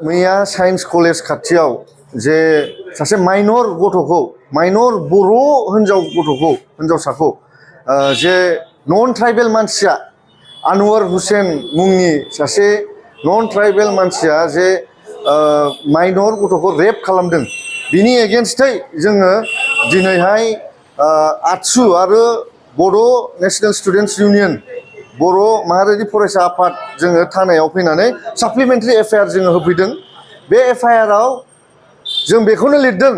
मैया science college खाथियाव जे सासे माइनर गथ'खौ माइनर बर' हिनजावसाखौ जे नन ट्राइबेल मानसिया आनवार हुसेन मुंनि सासे नन ट्राइबेल मानसिया जे माइनर गथ'खौ रेप खालामदों बिनि एगेन्स्टै जोङो दिनैहाय आतसु आरो बड' नेशनेल स्टुडेन्टस इउनियन बर' माहारियारि फरायसा आफाद जोङो थानायाव फैनानै साप्लिमेन्टारि एफआइआर जोङो होफैदों बे एफआइआराव जों बेखौनो लिरदों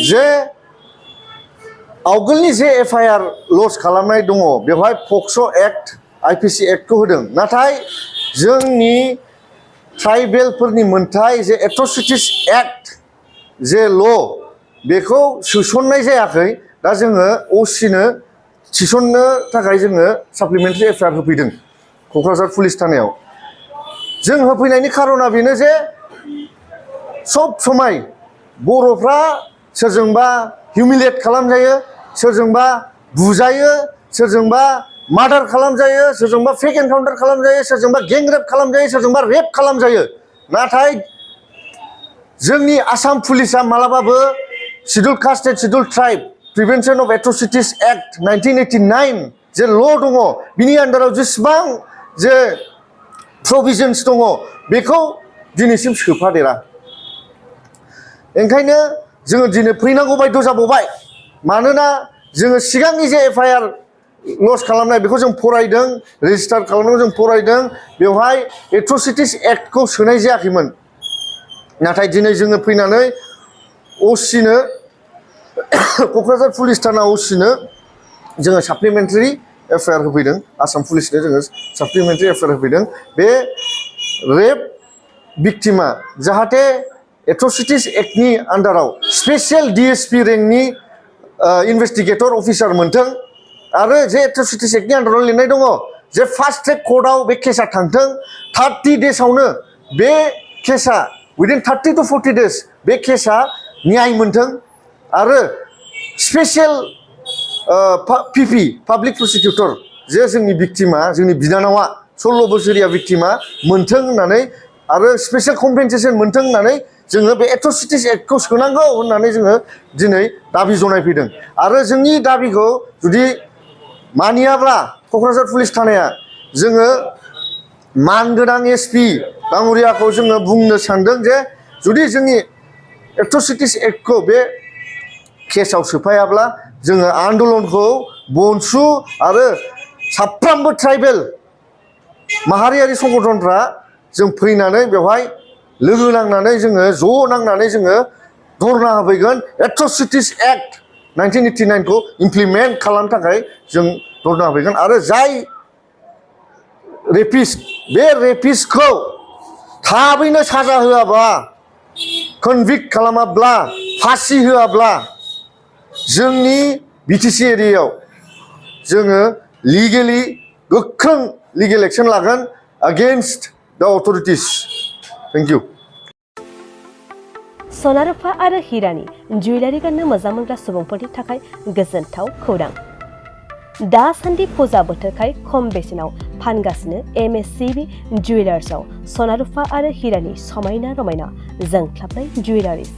जे आवगोलनि जे एफआइआर लज खालामनाय दङ बेवहाय पक्स' एक्ट आइपिसि एक्टखौ होदों नाथाय जोंनि ट्राइबेलफोरनि मोनथाय जे एट्रसिटिस एक्ट जे ल' बेखौ सोसननाय जायाखै दा जोङो असिनो थिसननो थाखाय जोङो साप्लिमेन्टारि एफआइआर होफैदों क'क्राझार पुलिस थानायाव जों होफैनायनि खारना बेनो जे सब समाय बर'फ्रा सोरजोंबा हिउमिलेट खालामजायो सोरजोंबा बुजायो सोरजोंबा मार्डार खालामजायो सोरजोंबा फेक एनकाउन्टार खालामजायो सोरजोंबा गेंरेप खालामजायो सोरजोंबा रेप खालामजायो नाथाय जोंनि आसाम पुलिसा मालाबाबो schedule caste and schedule tribe prevention of atrocities act 1989 जे ल' दङ बिनि आन्डाराव जेसेबां जे प्रभिजन्स दङ बेखौ दिनैसिम सोफादेरा ओंखायनो जोङो दिनै फैनांगौ बायद' जाबावबाय मानोना जोङो सिगांनि जे एफआइआर लज खालामनाय बेखौ जों फरायदों रेजिस्टार खालामनायखौ जों फरायदों बेवहाय एट्रसिटिस एक्टखौ सोनाय जायाखैमोन नाथाय दिनै जोङो फैनानै असिनो क'क्राझार पुलिस थाना असिनो जोङो साप्लिमेन्टारि एफआइआर होफैदों आसाम पुलिसनो जोङो साप्लिमेन्टारि एफआइआर होफैदों बे रेप भिक्टिमा जाहाथे एट्रसिटिस एक्टनि आन्डाराव स्पेसियेल डिएसपि रेंकनि इनभेस्टिगेटर अफिसार मोनथों आरो जे एट्रसिटिस एक्टनि आन्डाराव लिरनाय दङ जे फास्ट ट्रेक कर्टआव बे केसा थांथों 30 डेजआवनो बे केसा उइदिन 30 to 40 days बे केसा न्याय मोनथों आरो स्पेसियेल पिपि पाब्लिक प्रसिकिउटर जे जोंनि भिक्टिमा जोंनि बिनानावा 16 बोसोरिया भिक्टिमा मोनथों होननानै आरो स्पेसियेल कम्पेनसेसन मोनथों होननानै जोङो बे एट्रसिटिस एक्टखौ सोनांगौ होननानै जोङो दिनै दाबि जनायफैदों आरो जोंनि दाबिखौ जुदि मानियाब्ला क'क्राझार पुलिस थानाया जोङो मानगोनां एसपि बांगुरियाखौ जोङो बुंनो सानदों जे जुदि जोंनि एट्रसिटिस एक्टखौ बे केसाव सोफायाब्ला जोङो आन्दलनखौ BoNSU आरो साफ्रोमबो ट्राइबेल माहारियारि संगठनफ्रा जों फैनानै बेवहाय लोगो नांनानै जोङो ज' नांनानै जोङो धरना होफैगोन एट्रसिटिस एक्ट 1989 खौ इमप्लिमेन्ट खालामनो थाखाय जों धरना होफैगोन आरो जाय रेपिस्ट बे रेपिस्टखौ थाबैनो साजा होआबा कनभिक्ट खालामाब्ला फासि होआब्ला जोंनि बिटिसि एरियायाव जोङो लिगेलि गोख्रों लिगेल एक्सन लागोन अगेन्स्ट द अथरिटिस थेंक इउ सना रुफा आरो हिरानि जुवेलारि गाननो मोजां मोनग्रा सुबुंफोरनि थाखाय गोजोनथाव खौरां दासान्दि फुजा बोथोरखाय खम बेसेनाव फानगासिनो MSCB जुवेलार्सआव सना रुफा आरो हिरानि समायना रमायना जोंख्लाबनाय जुवेलारिस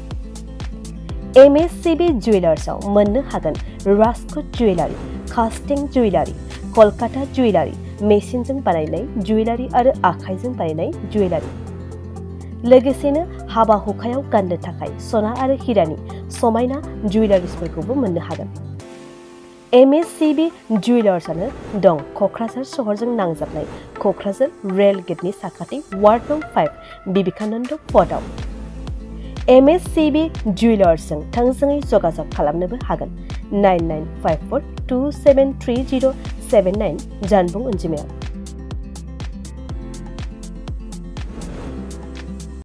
MSCB जुवेलार्सआव मोननो हागोन राजकोट जुवेलारि कास्टिं जुवेलारि कलकाता जुवेलारि मेसिनजों बानायनाय जुवेलारि आरो आखाइजों बानायनाय जुवेलारि लोगोसेनो हाबा हुखायाव गाननो थाखाय सना आरो हिरानि समायना जुवेलारिसफोरखौबो मोननो हागोन MSCB जुवेलार्सआनो दं क'क्राझार सहरजों नांजाबनाय क'क्राझार रेल गेटनि साखाथि वार्ड नं 5 बिबेकानन्द पथआव MSCB जुवेलार्सजों थोंजोङै जगाजग खालामनोबो हागोन 9954273079 जानबुं अनजिमायाव